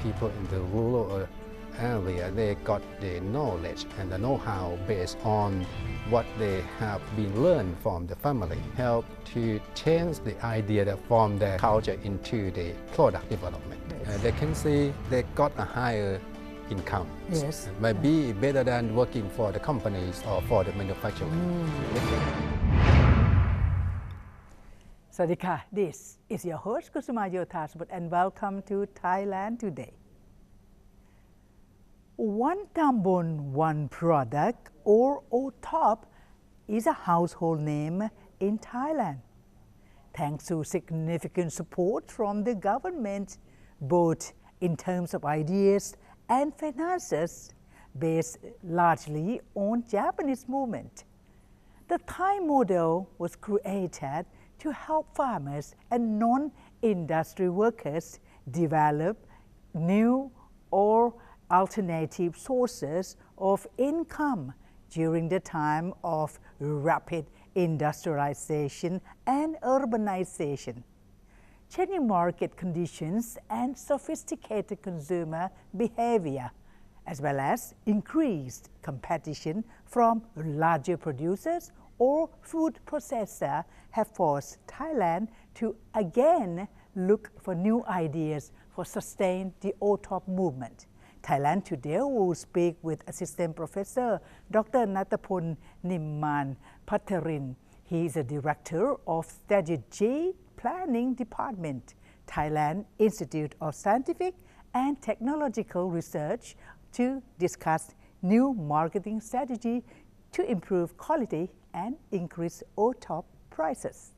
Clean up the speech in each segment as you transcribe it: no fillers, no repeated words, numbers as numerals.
people in the rural area, they got the knowledge and the know-how based on what they have been learned from the family, help to change the idea from their culture into the product development. Yes. They can see they got a higher income. Yes. Maybe better than working for the companies or for the manufacturing. Sawadee, this is your host Kusuma Yothasmut and welcome to Thailand Today. One Tambon, one product or OTOP is a household name in Thailand. Thanks to significant support from the government, both in terms of ideas and finances, based largely on Japanese movement. The Thai model was created to help farmers and non-industry workers develop new or alternative sources of income during the time of rapid industrialization and urbanization. Changing market conditions and sophisticated consumer behavior, as well as increased competition from larger producers or food processors, have forced Thailand to again look for new ideas for sustain the OTOP movement. Thailand Today will speak with Assistant Professor Dr.Nuttapon Nimmanphatcharin. He is a Director of Strategy Planning Department, Thailand Institute of Scientific and Technological Research, to discuss new marketing strategy to improve quality and increase OTOP prices.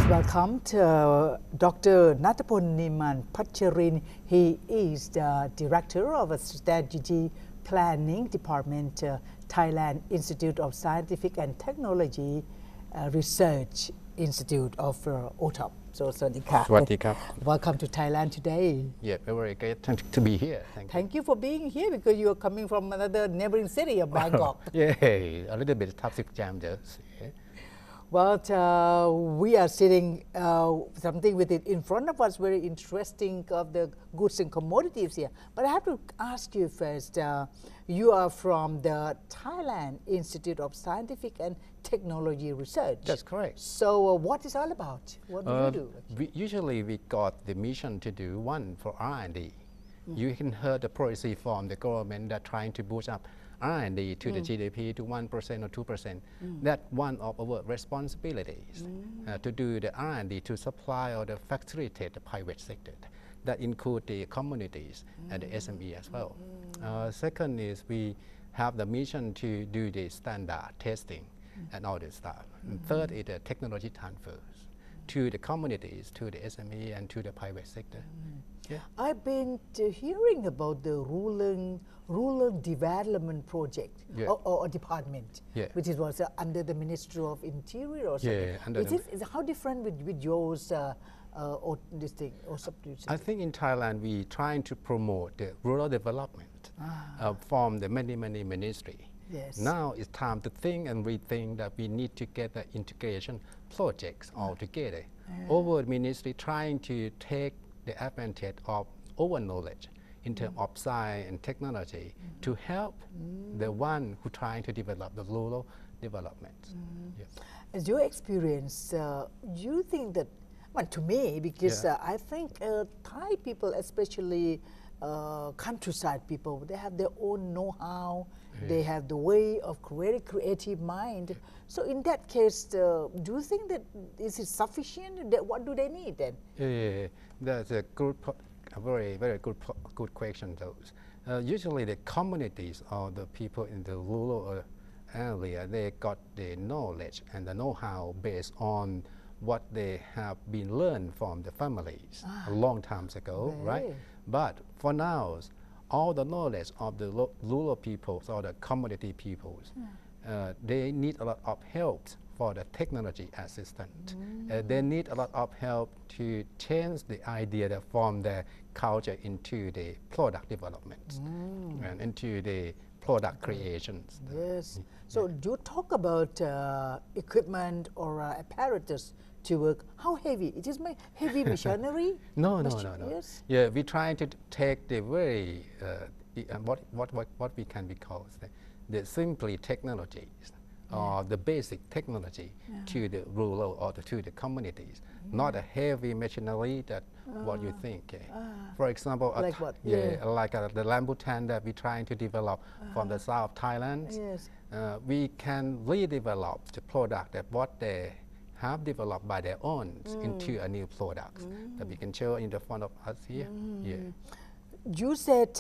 Welcome to Dr. Nuttapon Nimmanphatcharin. He is the Director of a Strategy Planning Department, Thailand Institute of Scientific and Technology Research Institute of OTOP. So, Sawadee. Welcome to Thailand Today. Yeah, very great to be here. Thank you for being here because you are coming from another neighboring city of Bangkok. Yeah, a little bit traffic jam there. Well, we are sitting something with it in front of us, very interesting of the goods and commodities here. But I have to ask you first, you are from the Thailand Institute of Scientific and Technology Research. That's correct. So what is all about? What do you do? Usually we got the mission to do one for R&D. You can hear the policy from the government that trying to boost up R&D to the GDP to 1% or 2%. That's one of our responsibilities to do the R&D to supply or to facilitate the private sector. That include the communities and the SME as well. Second is we have the mission to do the standard testing and all this stuff. And third is the technology transfers to the communities, to the SME and to the private sector. Yeah. I've been hearing about the rural development project or department, which was under the Ministry of Interior or something. How different with yours or this thing or subdivision? I think in Thailand we trying to promote the rural development from the many ministries. Yes. Now it's time to think and rethink that we need to get the integration projects all together. Over ministry trying to take the advantage of our knowledge in terms of science and technology to help the one who trying to develop the rural development. Yes. As your experience, you think that, well, to me, because I think Thai people, especially countryside people, they have their own know-how, they have the way of creative mind. So in that case, do you think that is it sufficient? What do they need then? Yeah, that's a good, very good question. Those usually the communities or the people in the rural area, they got the knowledge and the know-how based on what they have been learned from the families a long time ago, right? But for now, all the knowledge of the rural peoples or the community peoples, they need a lot of help for the technology assistance. They need a lot of help to change the idea from the culture into the product development and into the product creations. Yes. So do you talk about equipment or apparatus to work. How heavy? It is my heavy machinery? No. Yes. Yeah, we try to take the very what we can be called the simply technologies or the basic technology to the rural or to the communities, not a heavy machinery that what you think. For example, Like what? Like the rambutan that we're trying to develop from the south of Thailand. Yes. We can redevelop the product that what they have developed by their own into a new product that we can show in the front of us here. Yeah. You said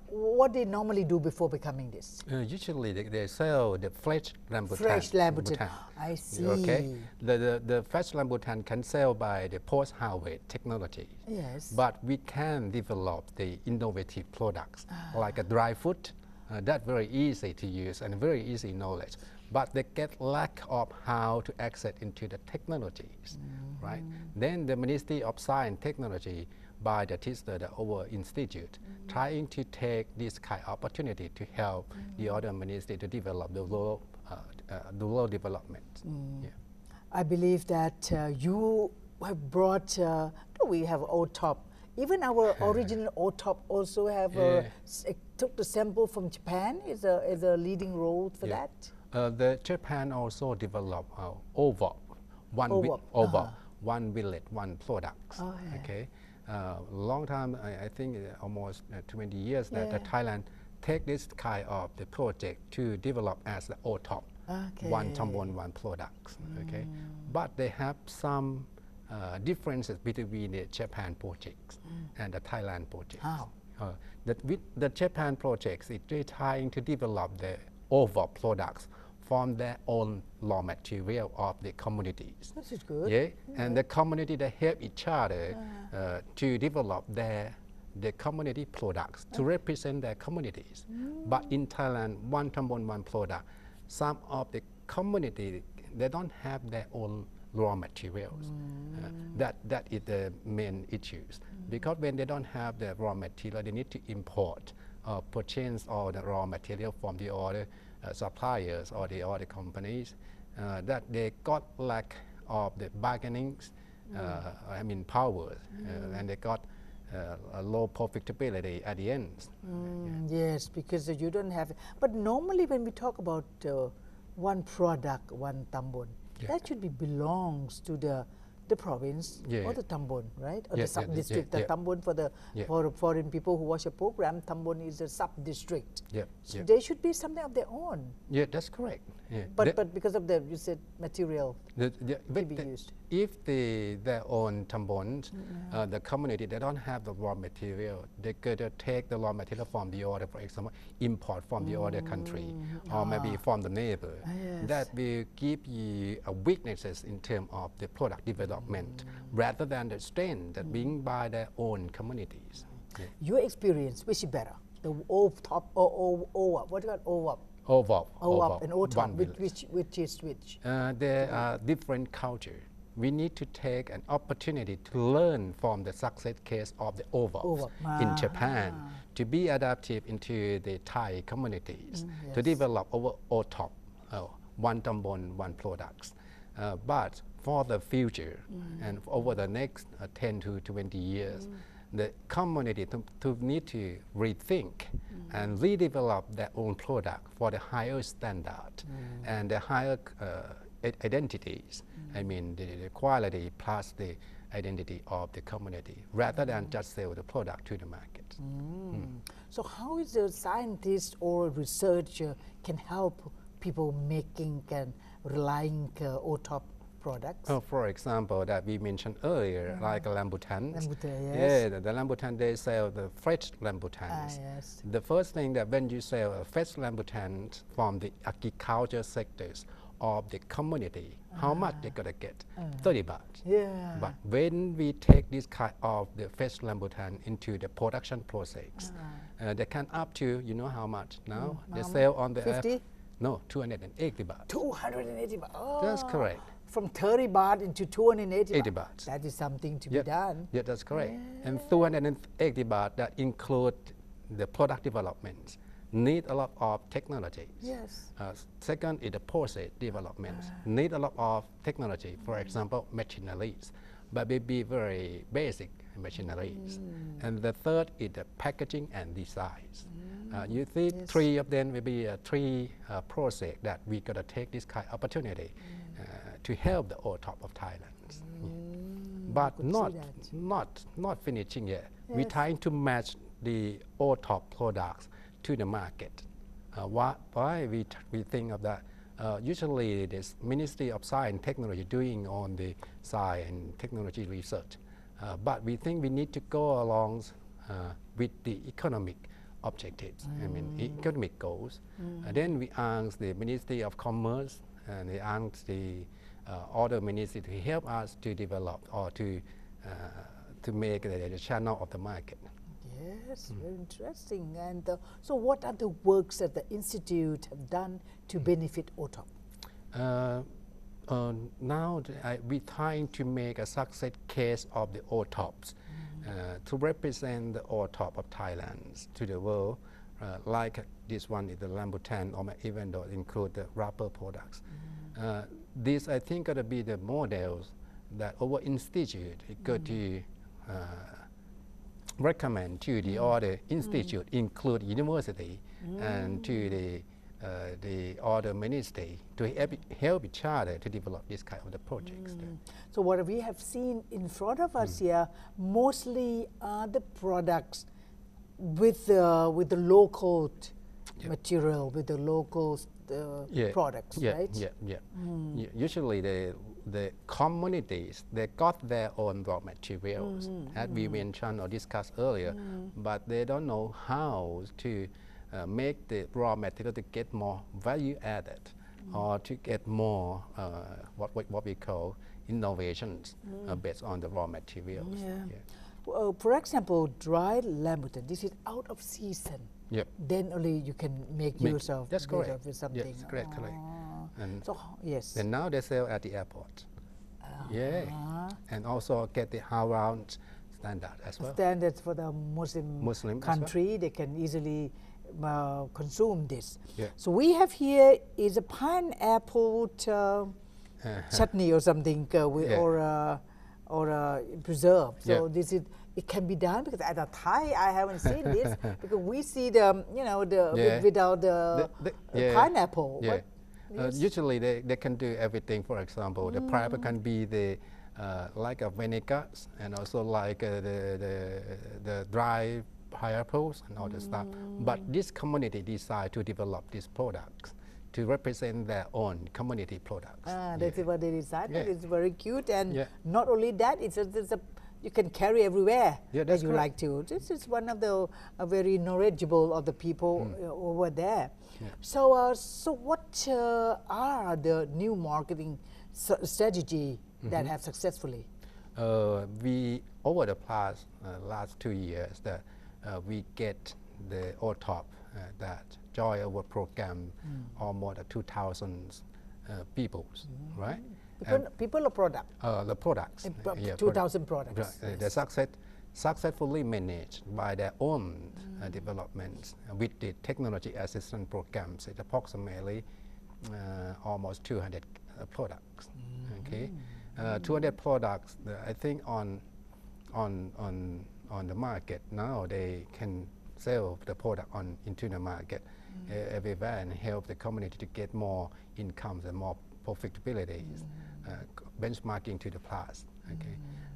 what they normally do before becoming this? Usually they sell the fresh rambutan. Fresh rambutan. I see. Okay. The fresh rambutan can sell by the post-harvest technology. Yes. But we can develop the innovative products like a dry fruit. That's very easy to use and very easy knowledge. But they get lack of how to access into the technologies, right? Then the Ministry of Science and Technology by the our institute, trying to take this kind of opportunity to help the other ministry to develop the rural development. Yeah. I believe that you have brought, we have OTOP. Even our original OTOP also have took the sample from Japan is a leading role for that. The Japan also developed OVOP, one village, one product. Okay. Long time, I think almost 20 years that Thailand take this kind of the project to develop as the OTOP, one Tambon, one product. Okay, but they have some differences between the Japan projects and the Thailand projects. How? With the Japan projects, they're trying to develop the OVOP products from their own raw material of the communities. This is good. Yeah, and the community they help each other to develop the community products to represent their communities. But in Thailand, one Tambon, one product, some of the community they don't have their own raw materials. That is the main issues. Because when they don't have the raw material, they need to import or purchase all the raw material from the other suppliers or the other companies, that they got lack of the bargaining power, and they got a low profitability at the end. Yes, because you don't have. But normally when we talk about one product, one tambon, that should be belongs to the province or the tambon, right? Or the sub-district. The tambon for the for foreign people who watch a program, tambon is a sub-district. So they should be something of their own. Yeah, that's correct. Yeah. But because of the, you said, material to be used. If their own tambons, the community, they don't have the raw material, they could take the raw material from the other, for example, import from the other country, or maybe from the neighbor. That will give you weaknesses in terms of the product development, rather than the strength that being by their own communities. Your experience, which is better? The OTOP or OWAP? What do you call OWAP? OWAP and OTOP, which is which? There are different cultures. We need to take an opportunity to learn from the success case of the OWAP in Japan, to be adaptive into the Thai communities, to develop our OTOP, one tambon, one products. But for the future and over the next 10 to 20 years, the community to need to rethink and redevelop their own product for the higher standard and the higher identities. I mean, the quality plus the identity of the community, rather than just sell the product to the market. So how is the scientist or researcher can help people making and relying OTOP products? For example, that we mentioned earlier, like rambutan. Rambutan, the rambutan, they sell the fresh rambutans. The first thing that when you sell a fresh rambutan from the agriculture sectors of the community, how much they gonna get? 30 baht. But when we take this kind of the fresh rambutan into the production process, they can up to, you know how much now? They sell on the 50? No, 280 baht. 280 baht. Oh. That's correct. From 30 baht into 280 80 baht. baht. That is something to be done. Yeah, that's correct. And 280 baht, that include the product development, need a lot of technologies. Yes. Second is the process development, need a lot of technology, for example, machineries, but maybe very basic machineries. And the third is the packaging and designs. You see, three of them will be three process that we gotta take this kind of opportunity to help the OTOP of Thailand. But not finishing yet. We're trying to match the OTOP products to the market. Why we think of that? Usually, this Ministry of Science and Technology doing on the science and technology research, but we think we need to go along with the economic objectives. I mean, economic goals. Then we ask the Ministry of Commerce and we ask the other ministry to help us to develop or to make the channel of the market. Yes, very interesting. And so what are the works that the Institute have done to benefit OTOP? Now we're trying to make a success case of the OTOPs to represent the OTOP of Thailand to the world. Like this one is the rambutan, or even though it include the rubber products. This, I think, going to be the models that our institute is going to recommend to the other institute, include university, and to the other ministry to help each other to develop this kind of the projects. So what we have seen in front of us here mostly are the products with the local material, with the local products, right? Usually the communities, they got their own raw materials, as we mentioned or discussed earlier, but they don't know how to make the raw material to get more value added or to get more what we call innovations based on the raw materials. For example, dried rambutan, this is out of season. Then only you can make use of something. Yes, correct. And so, yes. And now they sell at the airport. And also get the halal standard as well. Standards for the Muslim country, they can easily consume this. So we have here is a pineapple chutney or something, or preserve. So this is. It can be done because at a Thai I haven't seen this because we see the without the pineapple. Usually they can do everything. For example, the pineapple can be the like a vinegar and also like the dry pineapples and all the stuff. But this community decide to develop these products to represent their own community products. That's what they decided. It's very cute, and not only that, it's a you can carry everywhere that you like to. This is one of the very knowledgeable of the people over there. So, so what are the new marketing strategy that have successfully? We over the last 2 years that we get the OTOP that join our program almost 2,000 people, right? People or product? The products. 2,000 products. They successfully managed by their own developments with the technology assistance programs. It's approximately almost 200 products. 200 products. I think on the market now they can sell the product into the market everywhere and help the community to get more incomes and more profitabilities, benchmarking to the past.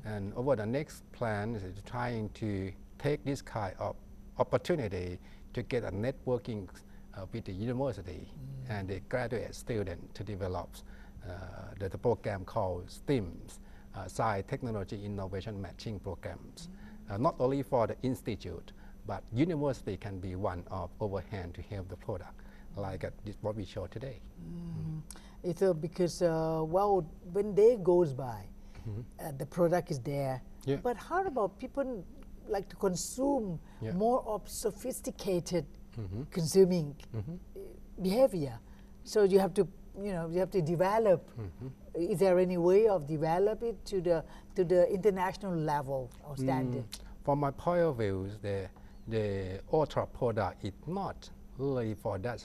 And over the next plan is trying to take this kind of opportunity to get a networking with the university and the graduate student to develop the program called STEAMs, Science, Technology, Innovation Matching Programs. Not only for the institute, but university can be one of overhand to help the product, like what we show today. It's because, well, when day goes by, the product is there. But how about people like to consume more of sophisticated consuming behavior? So you have to, you have to develop. Is there any way of developing it to the international level or standard? From my point of view, the ultra product is not only for that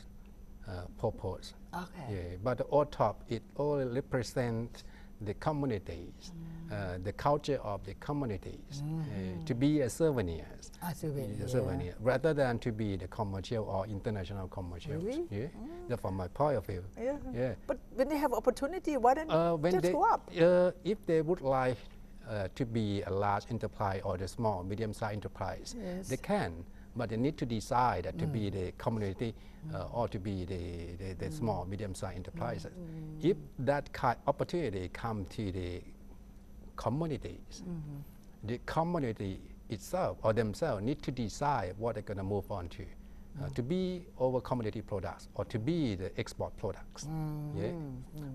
purpose. Okay. Yeah, but the OTOP, it only represents the communities, the culture of the communities, to be a souvenir. Souvenir. Rather than to be the commercial or international commercial. Really? Yeah, that's from my point of view. Yeah. Yeah. But when they have opportunity, why don't When just they, go up? if they would like to be a large enterprise or the small, medium-sized enterprise, Yes. they can, but they need to decide that to be the community or to be the small, medium-sized enterprises. If that kind of opportunity come to the communities, the community itself or themselves need to decide what they're going to move on to be over commodity products or to be the export products. Yeah?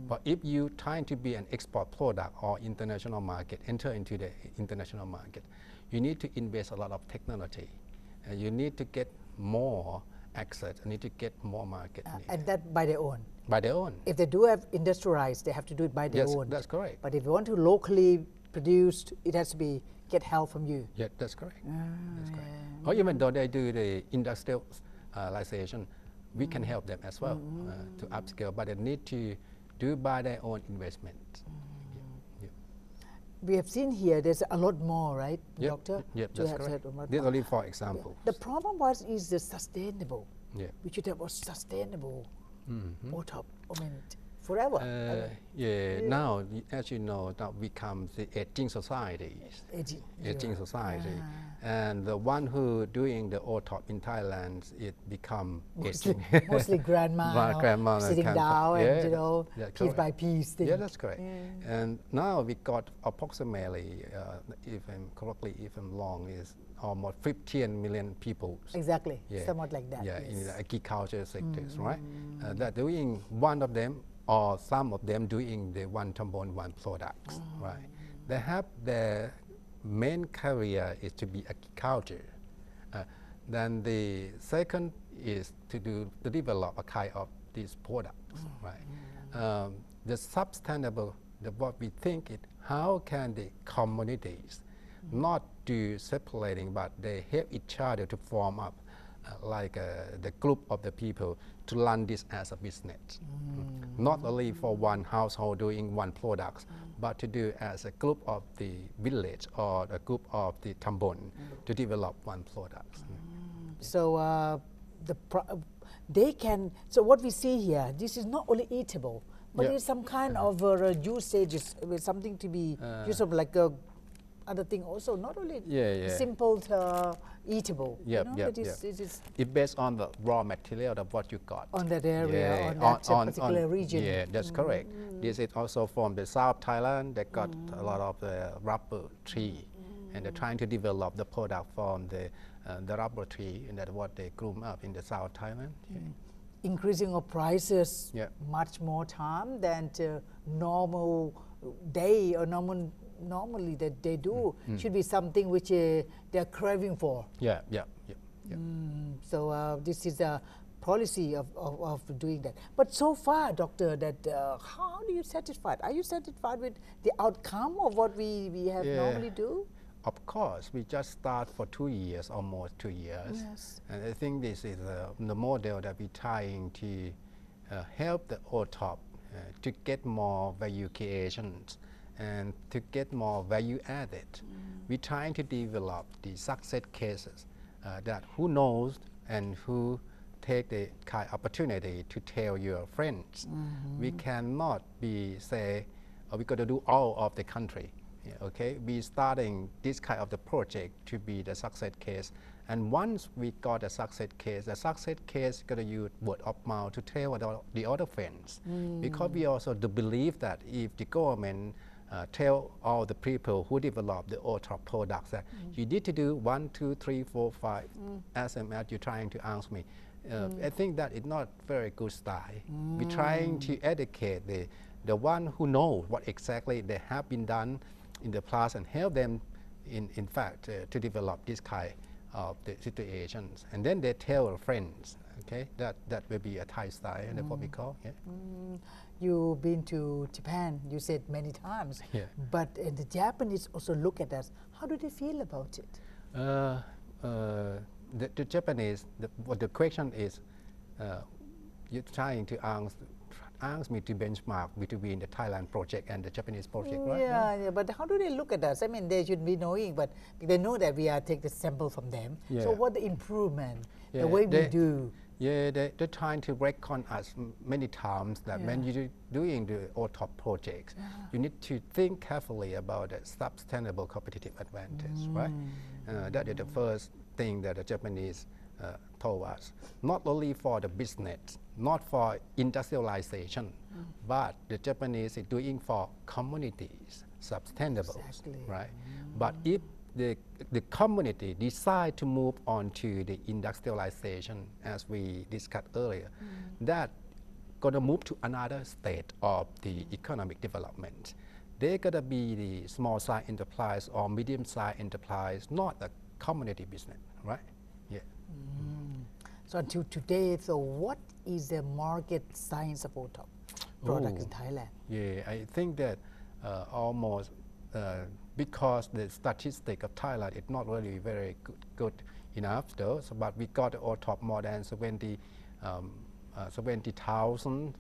But if you trying to be an export product or international market, enter into the international market, you need to invest a lot of technology. You need to get more access, you need to get more market. And that by their own. By their own. If they do have industrialized, they have to do it by their Yes, own. that's correct. But if you want to locally produce, it has to be get help from you. Yeah, that's correct. That's correct. Or even though they do the industrialization, we can help them as well to upscale, but they need to do by their own investment. Yeah. We have seen here there's a lot more, right, Yep, Doctor? yep, To that's have correct. said on This that only for example. The problem was is the sustainable. Yeah. We should have a sustainable OTOP. I mean, forever. Now, as you know, now we come the aging societies. Aging society. And the one who doing the OTOP in Thailand, it become aging. Mostly grandma, grandma sitting down and, piece by piece thing. Yeah, that's correct. And now we got approximately, if I'm correctly, if I'm wrong, is almost 15 million people. Exactly, somewhat like that. Yeah, in the agriculture sectors, right? That doing one of them or some of them doing the one tambon, one products, right? They have their main career is to be agriculture. Then the second is to develop a kind of these products, right? The sustainable, what we think it, how can the communities not do separating, but they help each other to form up like the group of the people to run this as a business. Not only for one household doing one product, but to do as a group of the village or a group of the tambon to develop one product. So they can, so what we see here, this is not only eatable, but it's some kind of usages, something to be usable, like other thing also, not only simple eatable. It's based on the raw material of what you got. On that area, on that particular region. Yeah, that's correct. This is also from the South Thailand. They got a lot of the rubber tree, and they're trying to develop the product from the rubber tree, and that's what they groom up in the South Thailand. Increasing of prices much more time than normal day or normally that they do should be something which they're craving for. So this is a policy of doing that. But so far, Doctor, that how do you satisfied? Are you satisfied with the outcome of what we have normally do? Of course, we just start for 2 years, almost 2 years. Yes. And I think this is the model that we're trying to help the OTOP to get more value creations and to get more value added. We're trying to develop the success cases that who knows and who take the kind of opportunity to tell your friends. We cannot be say, we got to do all of the country. Okay, we starting this kind of the project to be the success case, and once we got a success case, the success case got to use word of mouth to tell the other friends, because we also do believe that if the government tell all the people who develop the OTOP products that you need to do 1, 2, 3, 4, 5 as you're trying to ask me. I think that is not very good style. We're trying to educate the one who knows what exactly they have been done in the past and help them in fact to develop this kind of the situations, and then they tell their friends. Okay, that will be a Thai style, and that's what we call. You've been to Japan, you said many times, but the Japanese also look at us. How do they feel about it? The Japanese, what the question is, you're trying to ask me to benchmark between the Thailand project and the Japanese project, right? Yeah, but how do they look at us? I mean, they should be knowing, but they know that we are take the sample from them. Yeah. So what the improvement, Yeah, the way we do? Yeah, they're trying to reckon us many times that when you're doing the OTOP projects, you need to think carefully about the sustainable competitive advantage, right? That is the first thing that the Japanese told us. Not only for the business, not for industrialization, but the Japanese is doing for communities, sustainable, right? But if the community decide to move on to the industrialization, as we discussed earlier, that gonna move to another state of the economic development. They're gonna be the small size enterprise or medium size enterprise, not a community business, right? Yeah. So until today, so what is the market size of OTOP products in Thailand? Yeah, I think that almost because the statistic of Thailand is not really very good enough though, so, but we got OTOP more than 70,000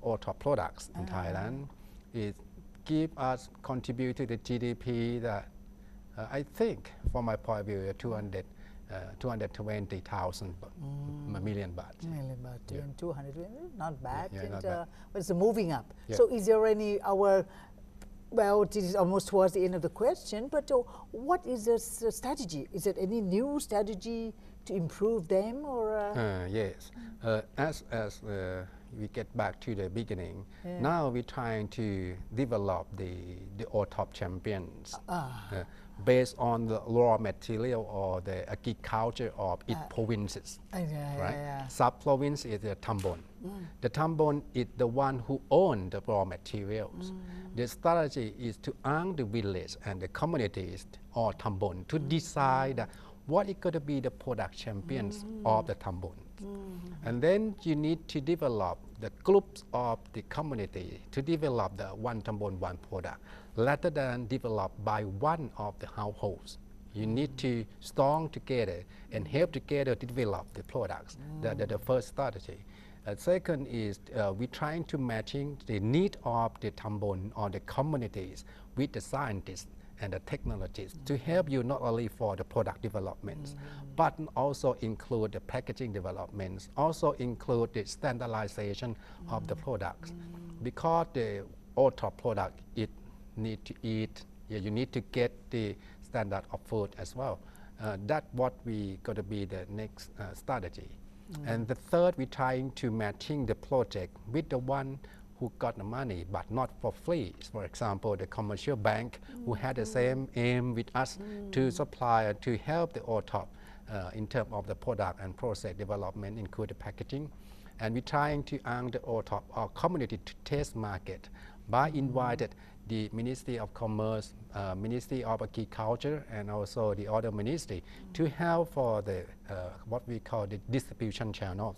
OTOP products in Thailand. It give us contribute to the GDP that I think from my point of view 220,000 million baht. Million baht, 200, not bad, not bad. but it's moving up. Yeah. So is there any, well, this is almost towards the end of the question, but what is the strategy? Is there any new strategy to improve them or? Yes, as we get back to the beginning, now we're trying to develop the OTOP champions based on the raw material or the agriculture of its provinces, right? Sub-province is the Tambon. The Tambon is the one who owns the raw materials. The strategy is to arm the village and the communities or Tambon to decide what is going to be the product champions of the Tambon. And then you need to develop the groups of the community to develop the one Tambon, one product, rather than developed by one of the households. You need to strong together and help together to develop the products. That's the first strategy. Second is we're trying to matching the need of the Tambon or the communities with the scientists and the technologies to help you not only for the product developments, but also include the packaging developments, also include the standardization of the products. Because the OTOP product, it need to eat, you need to get the standard of food as well. That's what we got to be the next strategy. And the third, we're trying to matching the project with the one who got the money but not for free. For example, the commercial bank who had the same aim with us to supply to help the OTOP in terms of the product and process development, including packaging. And we're trying to arm the OTOP or community to test market by invited the Ministry of Commerce, Ministry of Agriculture, and also the other ministry to help for the what we call the distribution channels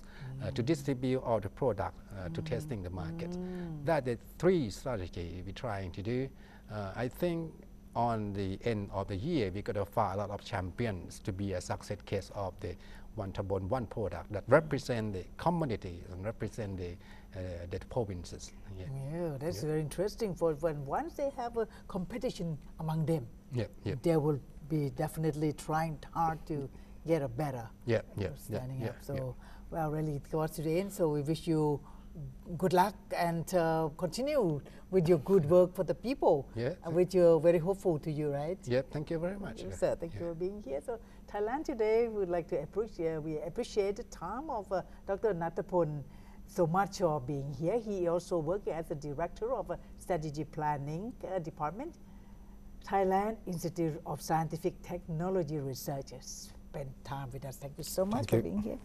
to distribute all the product to testing the market. That is three strategies we're trying to do. I think on the end of the year we're going to find a lot of champions to be a success case of the one Tambon, one product that represent the community and represent the provinces. Yeah, that's very interesting. For when once they have a competition among them, they will be definitely trying hard to get a better standing up. So, well, really, it was to the end. So we wish you good luck and continue with your good work for the people. Which you're very hopeful to you, right? Yeah, thank you very much. Yes, sir, thank you for being here. So Thailand Today, we would like to appreciate the time of Dr. Nuttapon so much for being here. He also works as the director of a strategy planning department, Thailand Institute of Scientific Technology Researchers. Spend time with us. Thank you so much for being here.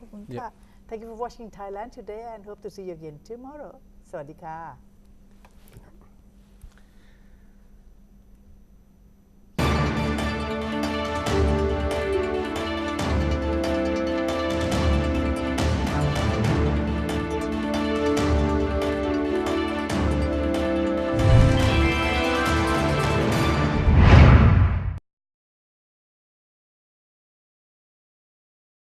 Thank you for watching Thailand Today and hope to see you again tomorrow. สวัสดีค่ะ